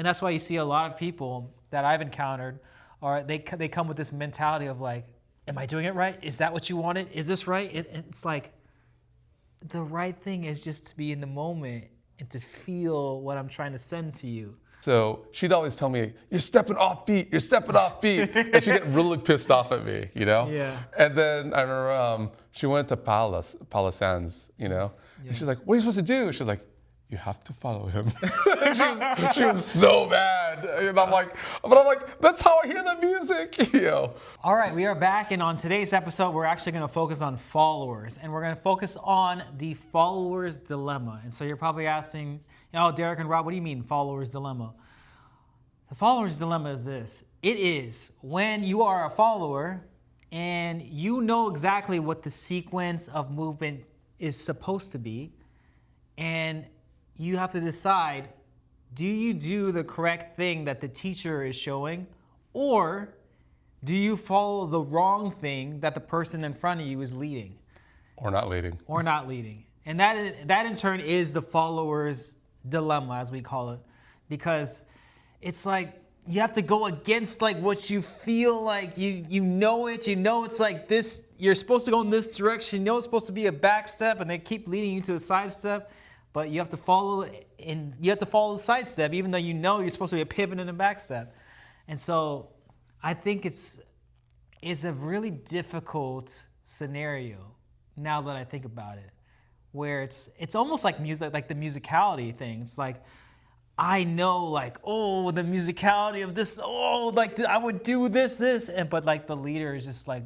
And that's why you see a lot of people that I've encountered, or they come with this mentality of like, am I doing it right? Is that what you wanted? Is this right? It's like, the right thing is just to be in the moment and to feel what I'm trying to send to you. So she'd always tell me, you're stepping off beat, you're stepping off beat. And she'd get really pissed off at me, you know? Yeah. And then I remember she went to Palo Sands, you know? Yeah. And she's like, what are you supposed to do? She's like, you have to follow him. she was so mad. And I'm like, that's how I hear the music, you know? All right, we are back, and on today's episode, we're actually going to focus on followers, and we're going to focus on the follower's dilemma. And so you're probably asking, Derek and Rob, what do you mean follower's dilemma? The follower's dilemma is this. It is when you are a follower and you know exactly what the sequence of movement is supposed to be, and you have to decide, do you do the correct thing that the teacher is showing, or do you follow the wrong thing that the person in front of you is leading? Or not leading. Or not leading. And that in turn is the follower's dilemma, as we call it. Because it's like you have to go against like what you feel like. You know it. You know it's like this. You're supposed to go in this direction. You know it's supposed to be a back step, and they keep leading you to a side step. But you have to follow the side step, even though you know you're supposed to be a pivot and a back step. And so I think it's a really difficult scenario now that I think about it, where it's almost like music, like the musicality thing. It's like, I know like, oh, the musicality of this, oh, like I would do this, but like the leader is just like,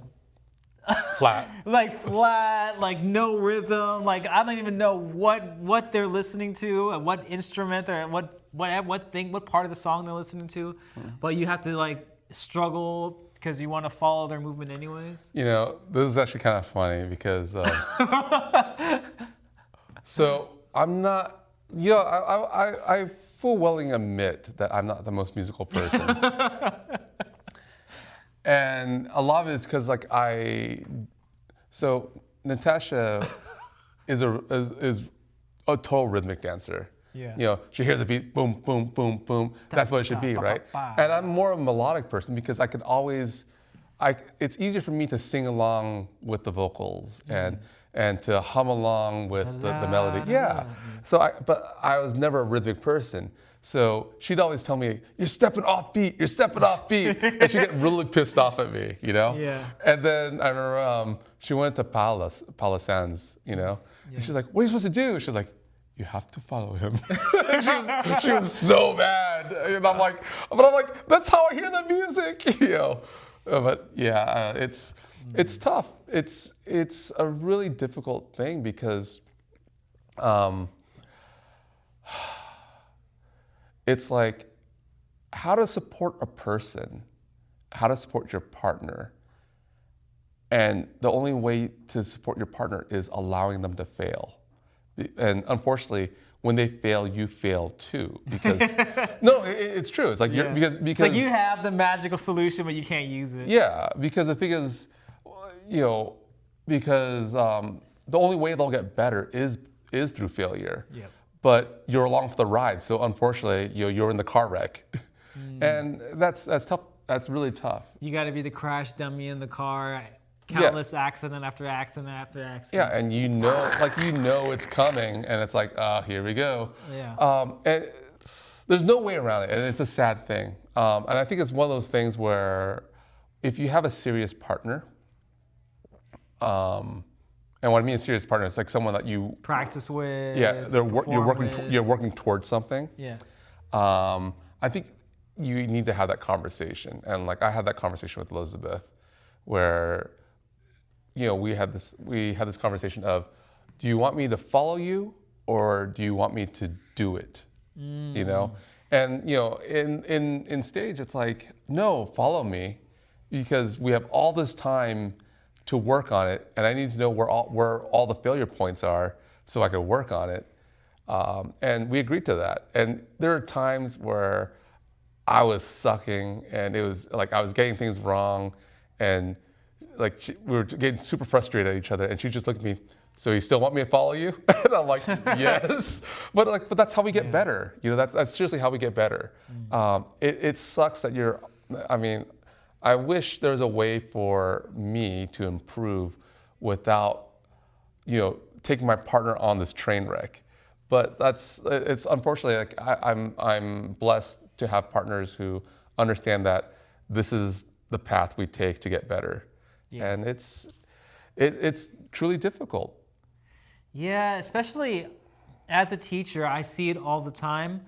flat, like no rhythm. Like I don't even know what they're listening to and what instrument or what part of the song they're listening to. But you have to like struggle because you want to follow their movement anyways. You know, this is actually kind of funny because so I'm not. You know, I full willing admit that I'm not the most musical person. And a lot of it is because like so Natasha is a total rhythmic dancer. Yeah. You know, she hears a beat, boom, boom, boom, boom. That's what it should be, right? And I'm more of a melodic person because I could always, it's easier for me to sing along with the vocals and to hum along with the melody. Yeah. So but I was never a rhythmic person. So she'd always tell me, you're stepping off beat, you're stepping off beat. And she'd get really pissed off at me, you know? Yeah. And then I remember she went to Palo Sands, you know? Yeah. And she's like, what are you supposed to do? She's like, you have to follow him. she was so mad. And I'm like, that's how I hear the music, you know? But yeah, it's tough. It's a really difficult thing because it's like how to support a person, how to support your partner. And the only way to support your partner is allowing them to fail. And unfortunately, when they fail, you fail too. Because no, it's true. It's like because it's like you have the magical solution, but you can't use it. Yeah, because the thing is, you know, because the only way they'll get better is through failure. Yep. But you're along for the ride, so unfortunately, you're in the car wreck, and that's tough. That's really tough. You got to be the crash dummy in the car. Countless accident after accident after accident. Yeah, and you know it's coming, and it's like, here we go. Yeah. And there's no way around it, and it's a sad thing. And I think it's one of those things where if you have a serious partner, and what I mean a serious partner is like someone that you practice with. Yeah, you're working towards something. Yeah. I think you need to have that conversation, and like I had that conversation with Elizabeth, where, you know, we had this conversation of, do you want me to follow you or do you want me to do it? You know, and you know, in stage it's like, no, follow me, because we have all this time to work on it, and I need to know where all the failure points are so I can work on it. And we agreed to that. And there are times where I was sucking, and it was like I was getting things wrong, and like we were getting super frustrated at each other, and she just looked at me, so you still want me to follow you? And I'm like, yes. But that's how we get better. You know, that's seriously how we get better. It sucks that I mean, I wish there was a way for me to improve without, you know, taking my partner on this train wreck. But it's unfortunately, like I'm blessed to have partners who understand that this is the path we take to get better. Yeah. And it's truly difficult. Yeah, especially as a teacher, I see it all the time.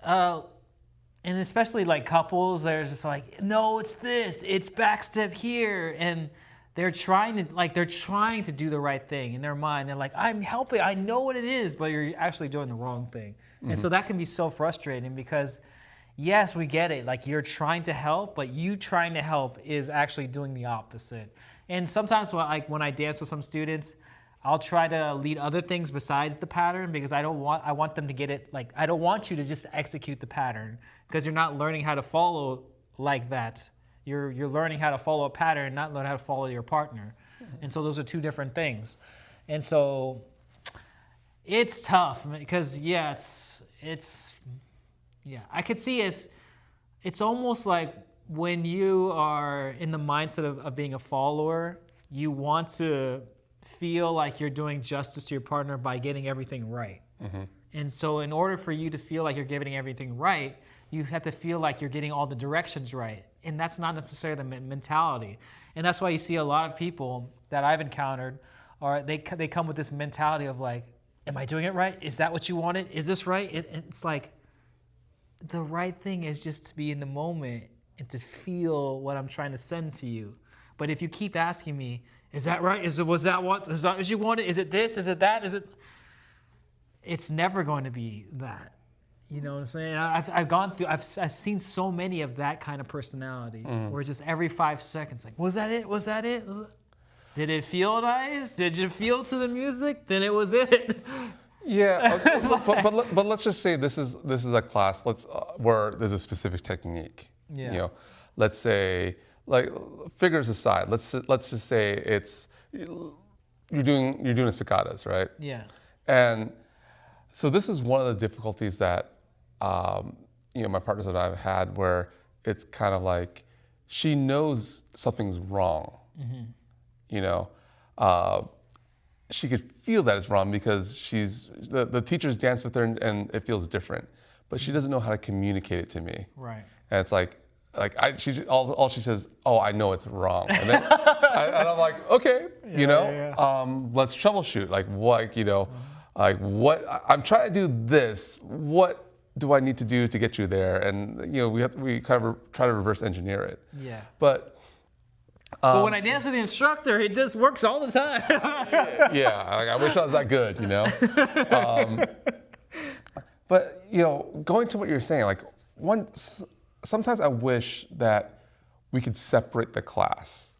And especially like couples, they're just like, no, it's this, it's backstep here. And they're trying to do the right thing in their mind. They're like, I'm helping, I know what it is, but you're actually doing the wrong thing. Mm-hmm. And so that can be so frustrating because yes, we get it. Like you're trying to help, but you trying to help is actually doing the opposite. And sometimes when I dance with some students, I'll try to lead other things besides the pattern because I want them to get it. Like, I don't want you to just execute the pattern because you're not learning how to follow like that. You're learning how to follow a pattern, not learn how to follow your partner. And so those are two different things. And so it's tough because I could see it's almost like when you are in the mindset of being a follower, you want to feel like you're doing justice to your partner by getting everything right. Mm-hmm. And so in order for you to feel like you're getting everything right, you have to feel like you're getting all the directions right. And that's not necessarily the mentality. And that's why you see a lot of people that I've encountered, or they come with this mentality of like, am I doing it right? Is that what you wanted? Is this right? It's like, the right thing is just to be in the moment and to feel what I'm trying to send to you. But if you keep asking me, is that right? Was that what you wanted? Is it this? Is it that? It's never going to be that. You know what I'm saying? I've seen so many of that kind of personality where just every 5 seconds, like, was that it? Was that it? Did it feel nice? Did you feel to the music? Then it was it. Yeah, but let's just say this is a class where there's a specific technique. Yeah. You know, let's say, like, figures aside, let's just say it's you're doing staccatos, right? Yeah. And so this is one of the difficulties that my partners and I have had, where it's kind of like she knows something's wrong. Mm-hmm. You know, she could feel that it's wrong because the teachers dance with her and it feels different, but she doesn't know how to communicate it to me. Right. And it's like all she says, oh, I know it's wrong. And then and I'm like, okay, let's troubleshoot. Like what, like what, I'm trying to do this. What do I need to do to get you there? And we kind of try to reverse engineer it. Yeah. But when I dance with the instructor, it just works all the time. Yeah, I wish I was that good, But going to what you're saying, like sometimes I wish that we could separate the class.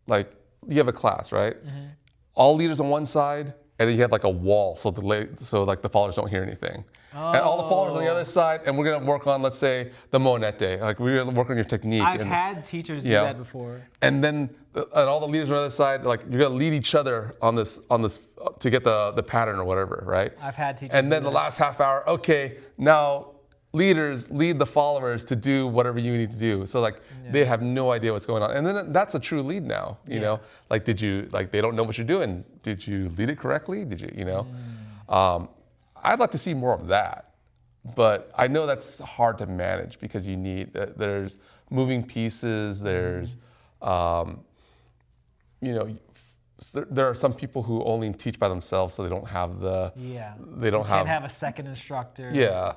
Like you have a class, right? Mm-hmm. All leaders on one side, and then you have like a wall, so the followers don't hear anything. Oh. And all the followers on the other side, and we're gonna work on, let's say, the monete. Like we're gonna work on your technique. I've had teachers do that before. And then, and all the leaders on the other side, like you're gonna lead each other on this to get the pattern or whatever, right? I've had teachers. And then the last half hour, okay, now leaders lead the followers to do whatever you need to do. So they have no idea what's going on, and then that's a true lead now. You know, like they don't know what you're doing. Did you lead it correctly? Did you I'd like to see more of that, but I know that's hard to manage because there's moving pieces. There's, there are some people who only teach by themselves, so they don't have can't have a second instructor. Yeah.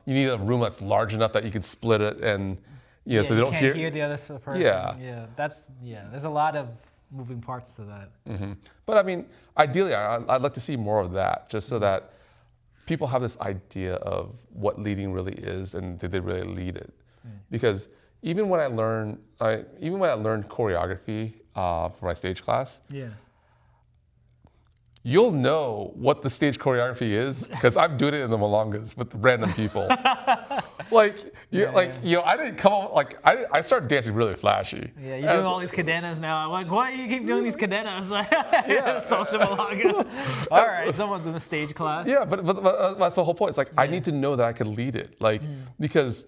You need a room that's large enough that you can split it and, so they don't hear the other person. Yeah. Yeah. There's a lot of moving parts to that. Mm-hmm. But I mean, ideally, I'd like to see more of that, just so that people have this idea of what leading really is and did they really lead it. Because even when I learned choreography for my stage class, you'll know what the stage choreography is because I'm doing it in the Malongas with random people. I didn't come up, I started dancing really flashy. Yeah, you're doing all these cadenas now. I'm like, why do you keep doing these cadenas? Like, social Malanga. All right, someone's in the stage class. Yeah, but that's the whole point. It's like, I need to know that I can lead it. Because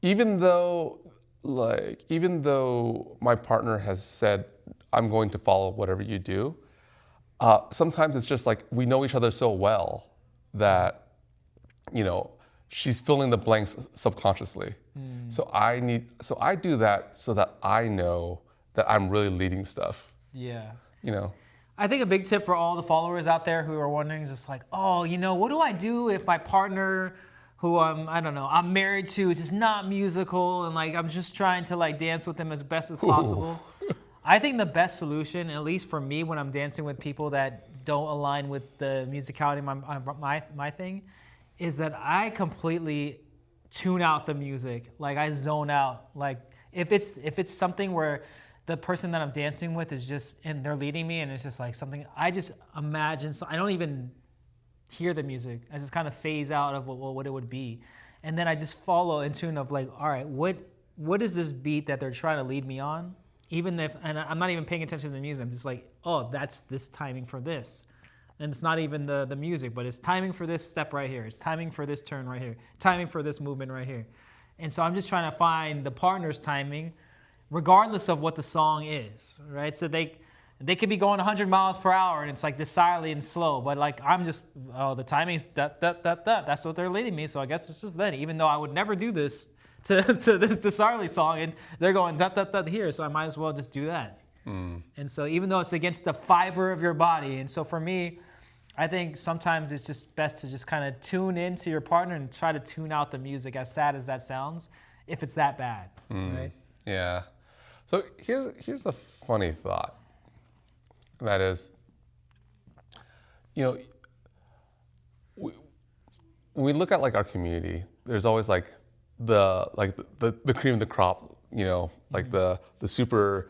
even though my partner has said, I'm going to follow whatever you do, sometimes it's just like we know each other so well that, she's filling the blanks subconsciously. So I do that so that I know that I'm really leading stuff. Yeah. I think a big tip for all the followers out there who are wondering is just like, what do I do if my partner who I'm married to is just not musical and I'm just trying to dance with them as best as possible. I think the best solution, at least for me when I'm dancing with people that don't align with the musicality my thing, is that I completely tune out the music. I zone out. If it's something where the person that I'm dancing with is just, and they're leading me and it's just something, I just imagine, so I don't even hear the music. I just kind of phase out of what it would be. And then I just follow in tune of all right, what is this beat that they're trying to lead me on? Even if, and I'm not even paying attention to the music, I'm just that's this timing for this. And it's not even the music, but it's timing for this step right here. It's timing for this turn right here. Timing for this movement right here. And so I'm just trying to find the partner's timing, regardless of what the song is, right? So they could be going 100 miles per hour and it's decidedly and slow, but I'm just, the timing's that. That's what they're leading me. So I guess this is that, even though I would never do this to this decidedly song, and they're going that here, so I might as well just do that. And so even though it's against the fiber of your body, and so for me, I think sometimes it's just best to just kind of tune into your partner and try to tune out the music, as sad as that sounds, if it's that bad, right? Yeah. So here's the funny thought. That is, when we look at our community, there's always the cream of the crop, the super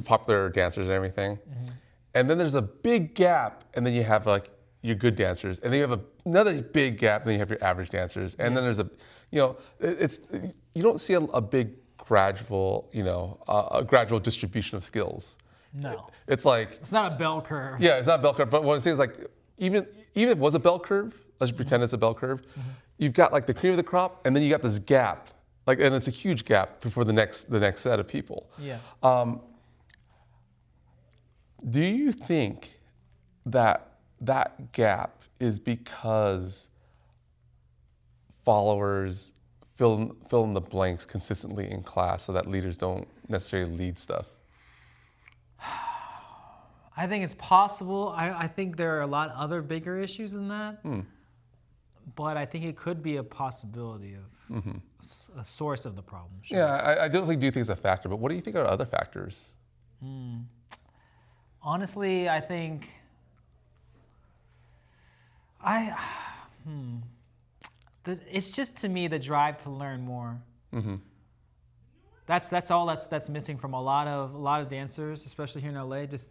popular dancers and everything. Mm-hmm. And then there's a big gap, and then you have your good dancers, and then you have another big gap, and then you have your average dancers, and then there's you don't see a big gradual, a gradual distribution of skills. No. It's not a bell curve. Yeah, it's not a bell curve, but what I'm saying is even if it was a bell curve, let's pretend it's a bell curve, you've got the cream of the crop, and then you got this gap, and it's a huge gap before the next set of people. Yeah. Do you think that gap is because followers fill in the blanks consistently in class so that leaders don't necessarily lead stuff? I think it's possible. I think there are a lot other bigger issues than that. But I think it could be a possibility of a source of the problem. Sure. Yeah, I definitely do think it's a factor, but what do you think are other factors? Honestly, I think it's just, to me, the drive to learn more. That's all that's missing from a lot of dancers, especially here in LA. Just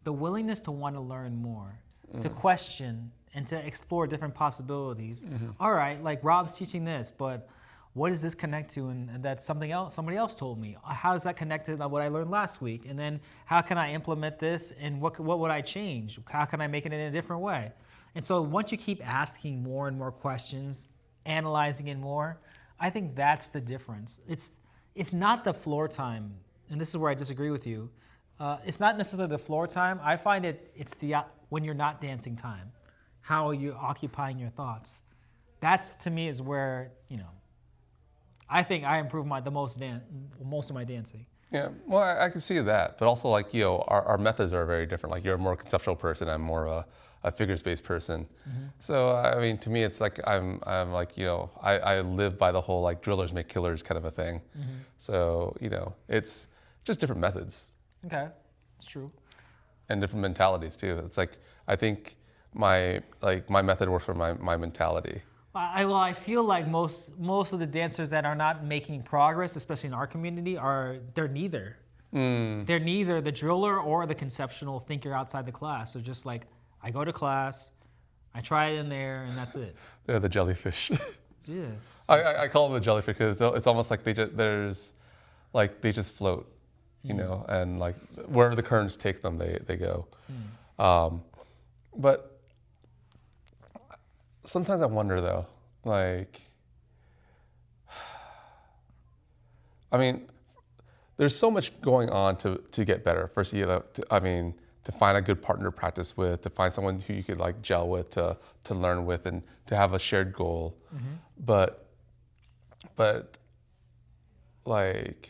the willingness to want to learn more, to question and to explore different possibilities. All right, Rob's teaching this, but what does this connect to? And that's somebody else told me. How does that connect to what I learned last week? And then how can I implement this? And what would I change? How can I make it in a different way? And so once you keep asking more and more questions, analyzing it more, I think that's the difference. It's not the floor time, and this is where I disagree with you. It's not necessarily the floor time. I find it's the when you're not dancing time. How are you occupying your thoughts? That's, to me, is where, I think I improve most of my dancing. Yeah, well, I can see that, but also our methods are very different. You're a more conceptual person, I'm more of a figures-based person. So I mean, to me, it's I'm I live by the whole drillers make killers kind of a thing. So it's just different methods. Okay, it's true. And different mentalities too. It's I think my method works for my mentality. I feel like most of the dancers that are not making progress, especially in our community, they're neither. They're neither the driller or the conceptual thinker outside the class. They're just I go to class, I try it in there, and that's it. They're the jellyfish. Yes. I call them the jellyfish because it's almost like they just float, you know, and like where the currents take them, they go. But sometimes I wonder though, like, I mean, there's so much going on to get better. First, to find a good partner to practice with, to find someone who you could like gel with, to learn with, and to have a shared goal. But like,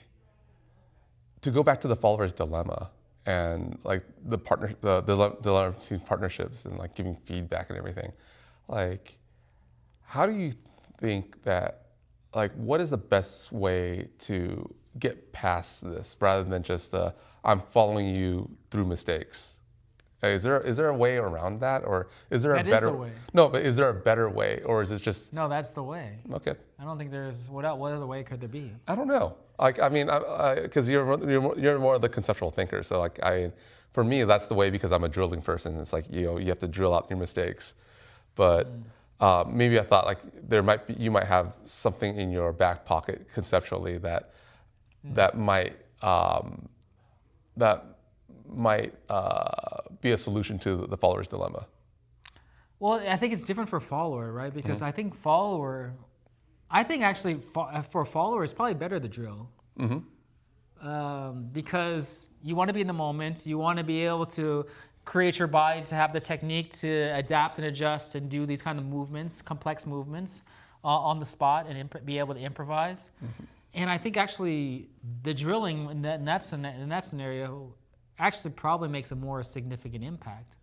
to go back to the follower's dilemma and like the dilemma between partnerships and like giving feedback and everything, like, how do you think that, like, what is the best way to get past this rather than just I'm following you through mistakes? Is there a way around that, or is there That a is better the way. No, but is there a better way, or is it just No, that's the way. okay? I don't think there's what other way could there be? I don't know. Like, I mean, because you're more of the conceptual thinker. So like, for me, that's the way because I'm a drilling person. It's like, you know, you have to drill out your mistakes. But maybe I thought like you might have something in your back pocket conceptually that might be a solution to the follower's dilemma. Well, I think it's different for follower, right? Because I think actually for follower, it's probably better to drill. Because you want to be in the moment. You want to be able to create your body to have the technique to adapt and adjust and do these kind of movements, complex movements on the spot and be able to improvise. And I think actually the drilling in that scenario actually probably makes a more significant impact.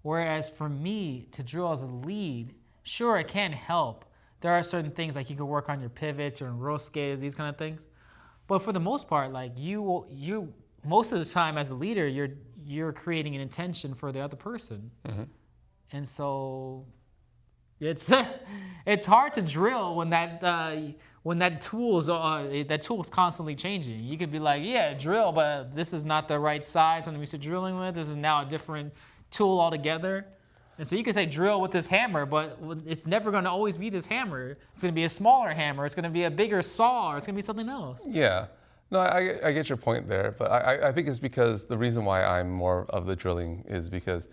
Whereas for me to drill as a lead, sure, it can help. There are certain things like you can work on your pivots or in roll skates, these kind of things. But for the most part, like you most of the time as a leader, you're creating an intention for the other person. And so it's hard to drill when that tool's constantly changing. You could be like, yeah, drill, but this is not the right size I'm used to drilling with. This is now a different tool altogether. And so you can say drill with this hammer, but it's never going to always be this hammer. It's going to be a smaller hammer. It's going to be a bigger saw. Or it's going to be something else. Yeah. No, I get your point there, but I think it's because the reason why I'm more of the drilling is because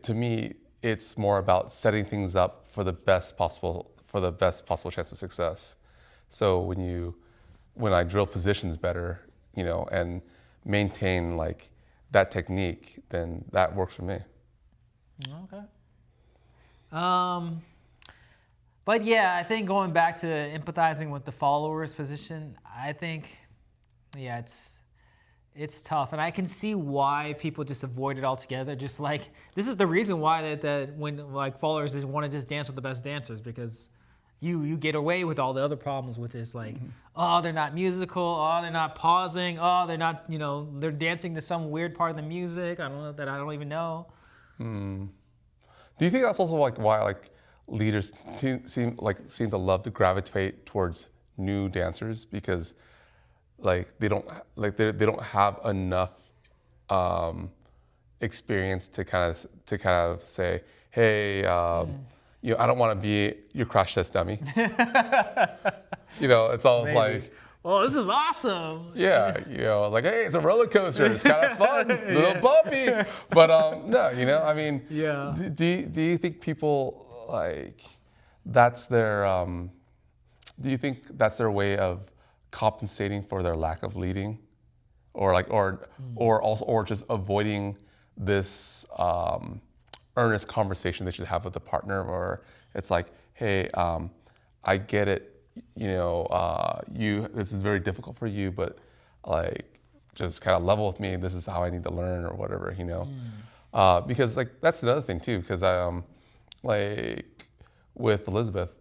to me, it's more about setting things up for the best possible chance of success. So when I drill positions better, you know, and maintain like that technique, then that works for me. Okay. But yeah, I think going back to empathizing with the follower's position, I think, yeah, it's tough, and I can see why people just avoid it altogether. Just like this is the reason why that when like followers want to just dance with the best dancers, because you get away with all the other problems with this, like oh, they're not musical, oh, they're not pausing, oh, they're not, you know, they're dancing to some weird part of the music I don't even know. Do you think that's also like why like leaders seem to love to gravitate towards new dancers, because like they don't have enough experience to kind of say, hey, you know, I don't want to be your crash test dummy. You know, it's almost like, well, this is awesome. yeah, you know, like, hey, it's a roller coaster. It's kind of fun, a little bumpy. But no, you know, I mean, yeah. Do you think people like that's their do you think that's their way of compensating for their lack of leading, or like or just avoiding this earnest conversation they should have with the partner, or it's like, hey, I get it, you know, this is very difficult for you, but like just kind of level with me. This is how I need to learn, or whatever, you know. Because like that's another thing too, because like with Elizabeth,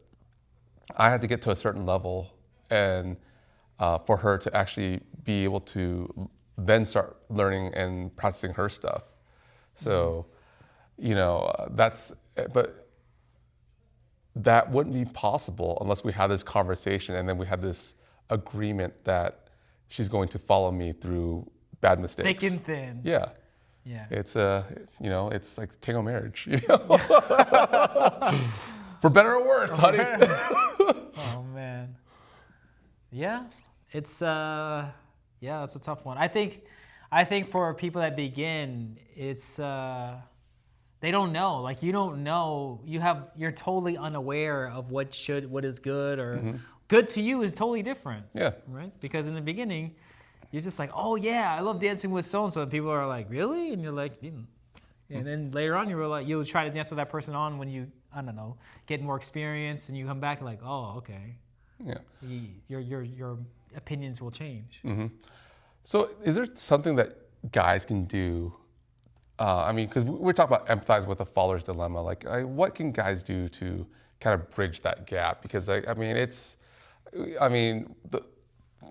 I had to get to a certain level, and for her to actually be able to then start learning and practicing her stuff. So, you know, but that wouldn't be possible unless we had this conversation and then we had this agreement that she's going to follow me through bad mistakes. Thick and thin. Yeah. Yeah. It's it's like tango marriage, for better or worse, honey. Oh man. Yeah, it's it's a tough one. I think for people that begin, it's they don't know. Like you don't know. You're totally unaware of what is good or good to you is totally different. Yeah. Right? Because in the beginning, you're just like, oh yeah, I love dancing with so and so. And people are like, really? And you're like, and then later on, you'll try to dance with that person on when you, I don't know, get more experience, and you come back like, oh okay. Yeah. Your opinions will change. So is there something that guys can do? I mean, because we're talking about empathize with the follower's dilemma. Like, what can guys do to kind of bridge that gap? Because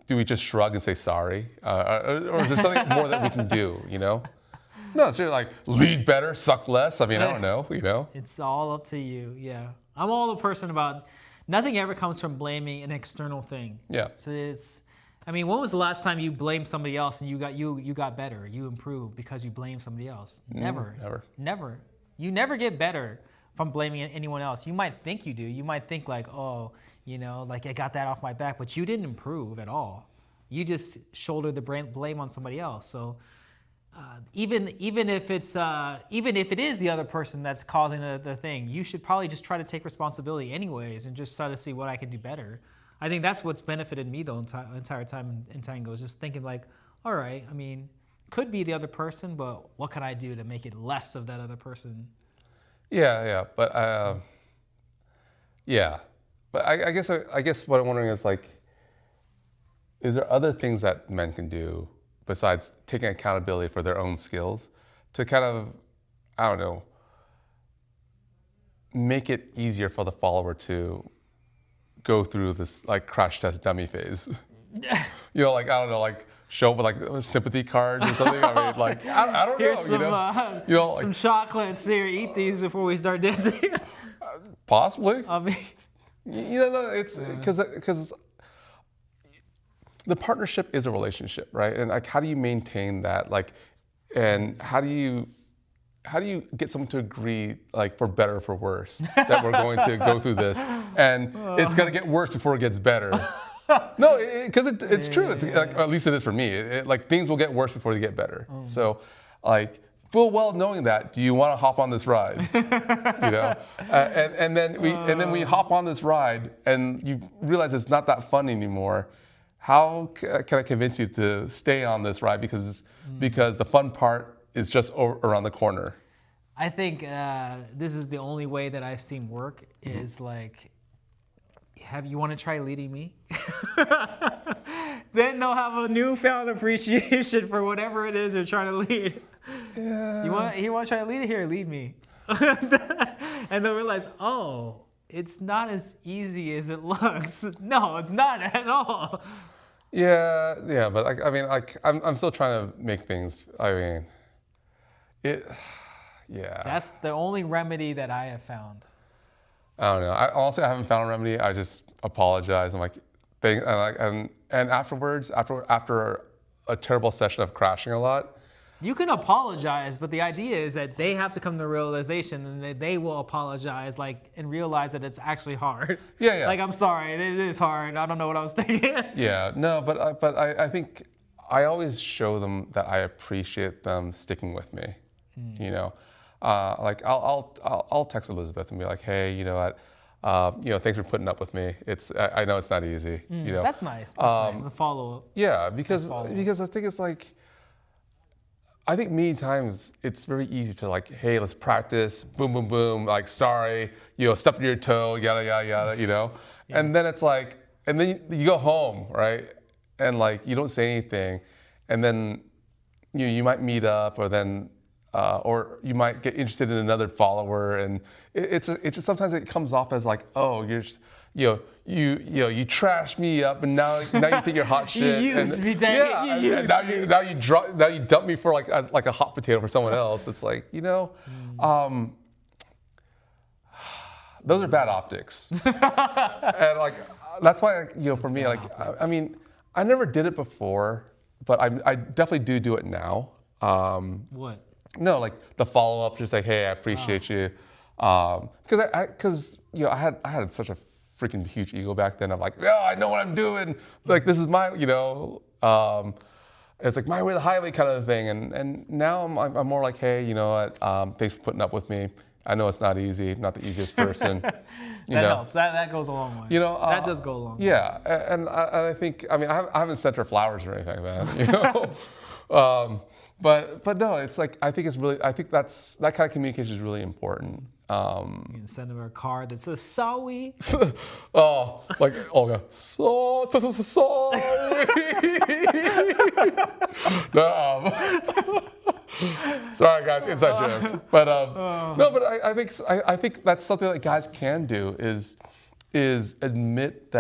do we just shrug and say sorry, or is there something more that we can do? No, it's really like lead better, suck less. I mean, I don't know. It's all up to you. Yeah, I'm all the person about. Nothing ever comes from blaming an external thing. Yeah. So when was the last time you blamed somebody else and you got better, you improved because you blamed somebody else? Never. Never. You never get better from blaming anyone else. You might think you do. You might think like, oh, like I got that off my back, but you didn't improve at all. You just shouldered the blame on somebody else. So even if it is the other person that's causing the thing, you should probably just try to take responsibility anyways and just try to see what I can do better. I think that's what's benefited me the entire time in tango is just thinking like, all right, could be the other person, but what can I do to make it less of that other person? But I guess what I'm wondering is like, is there other things that men can do besides taking accountability for their own skills to kind of, I don't know, make it easier for the follower to go through this like crash test dummy phase? Like, I don't know, like show up with like sympathy cards or something. I mean, like, I don't Here's know. Some chocolates here, eat these before we start dancing. Possibly. It's because the partnership is a relationship, right? And like, how do you maintain that? Like, and how do you get someone to agree, like for better or for worse, that we're going to go through this, and it's gonna get worse before it gets better? No, because it's true. It's like, at least it is for me. Like things will get worse before they get better. So, like full well knowing that, do you want to hop on this ride? And then we hop on this ride, and you realize it's not that fun anymore. How can I convince you to stay on this ride? Because the fun part is just around the corner. I think this is the only way that I've seen work is like, you want to try leading me? Then they'll have a newfound appreciation for whatever it is you're trying to lead. Yeah. You want to try to lead it here? Lead me. And they'll realize, oh, it's not as easy as it looks. No, it's not at all. Yeah, but I'm still trying to make things. That's the only remedy that I have found. I don't know. Honestly, I haven't found a remedy. I just apologize. I'm like, and afterwards, after a terrible session of crashing a lot. You can apologize, but the idea is that they have to come to the realization and that they will apologize, and realize that it's actually hard. Yeah. Like, I'm sorry, it is hard. I don't know what I was thinking. Yeah, no, but I think I always show them that I appreciate them sticking with me. Like I'll text Elizabeth and be like, hey, you know what, thanks for putting up with me. I know it's not easy. That's nice. That's nice. The follow up. Yeah, because I think it's like. I think many times it's very easy to like, hey, let's practice, boom, boom, boom, like, sorry, step on your toe, yada, yada, yada, Yeah. And then it's like, and then you go home, right? And like, you don't say anything. And then you might meet up or you might get interested in another follower. And it's just sometimes it comes off as like, oh, you're just, you trashed me up, and now you think you're hot shit. You used me, dang it. Now you dump me for like a hot potato for someone else. It's like, those are bad optics. And like that's why for me, like optics. I never did it before, but I definitely do it now. What? No, like the follow up, just like, hey, I appreciate you, because you know I had such a freaking huge ego back then. I'm like, no, I know what I'm doing. Like this is my, it's like my way or the highway kind of thing. And now I'm more like, hey, you know what? Thanks for putting up with me. I know it's not easy, not the easiest person. That helps. That goes a long way. That does go a long way. Yeah, and I think, I mean, I haven't sent her flowers or anything, man. You know, but no, it's like I think that kind of communication is really important. You can send her a card that says sorry. Oh, like Olga, sorry. No, sorry guys, inside joke. But no, but I think that's something that guys can do is admit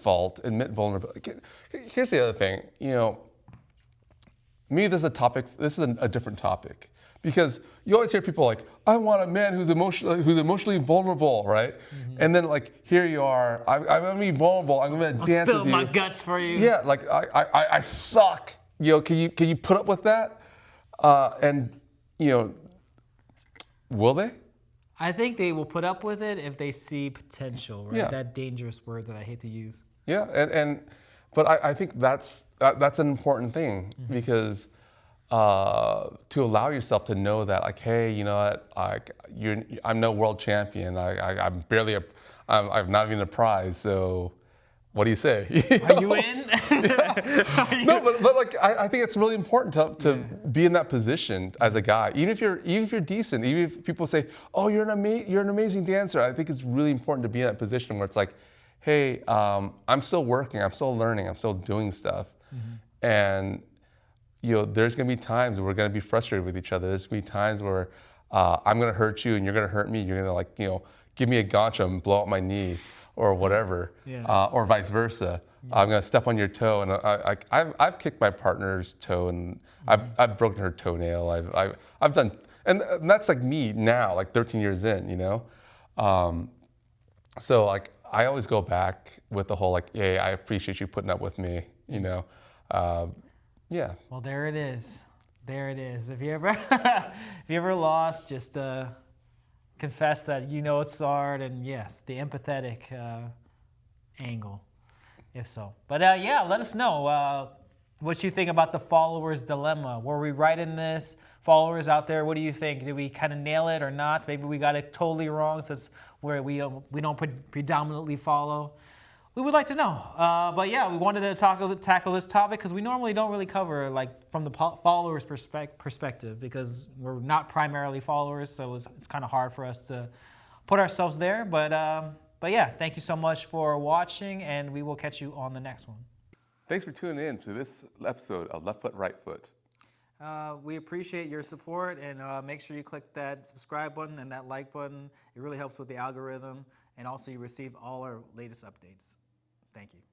fault, admit vulnerability. Here's the other thing, you know. Me, this is a different topic, because you always hear people like, I want a man who's emotionally vulnerable, right? Mm-hmm. And then like, here you are, I'm gonna be vulnerable, I'm gonna dance with you. I'll spill my guts for you. Yeah, like I suck. You know, can you put up with that? And you know, will they? I think they will put up with it if they see potential, right? Yeah. That dangerous word that I hate to use. Yeah, but I think that's an important thing, mm-hmm. because to allow yourself to know that, like, hey, you know what, I'm no world champion. I'm barely I'm not even a prize. So, what do you say? Are you in? No, but like I think it's really important to be in that position as a guy, even if you're decent, even if people say, oh, you're an amazing dancer. I think it's really important to be in that position where it's like, hey, I'm still working, I'm still learning, I'm still doing stuff. Mm-hmm. And, you know, there's gonna be times where we're gonna be frustrated with each other. There's gonna be times where I'm gonna hurt you and you're gonna hurt me. You're gonna, like, you know, give me a gancho and blow out my knee or whatever, or vice versa. Yeah. I'm gonna step on your toe, and I've kicked my partner's toe, and mm-hmm. I've broken her toenail. I've done, and that's like me now, like 13 years in, you know. So like, I always go back with the whole like, hey, I appreciate you putting up with me, you know. Yeah. Well, there it is. There it is. If you ever lost, just confess that you know it's hard, and yes, the empathetic angle, if so. But yeah, let us know what you think about the follower's dilemma. Were we right in this? Followers out there, what do you think? Did we kind of nail it or not? Maybe we got it totally wrong, since we don't predominantly follow. We would like to know. But yeah, we wanted to tackle this topic because we normally don't really cover like from the followers' perspective, because we're not primarily followers, so it's kind of hard for us to put ourselves there. But yeah, thank you so much for watching, and we will catch you on the next one. Thanks for tuning in to this episode of Left Foot, Right Foot. We appreciate your support, and make sure you click that subscribe button and that like button. It really helps with the algorithm, and also you receive all our latest updates. Thank you.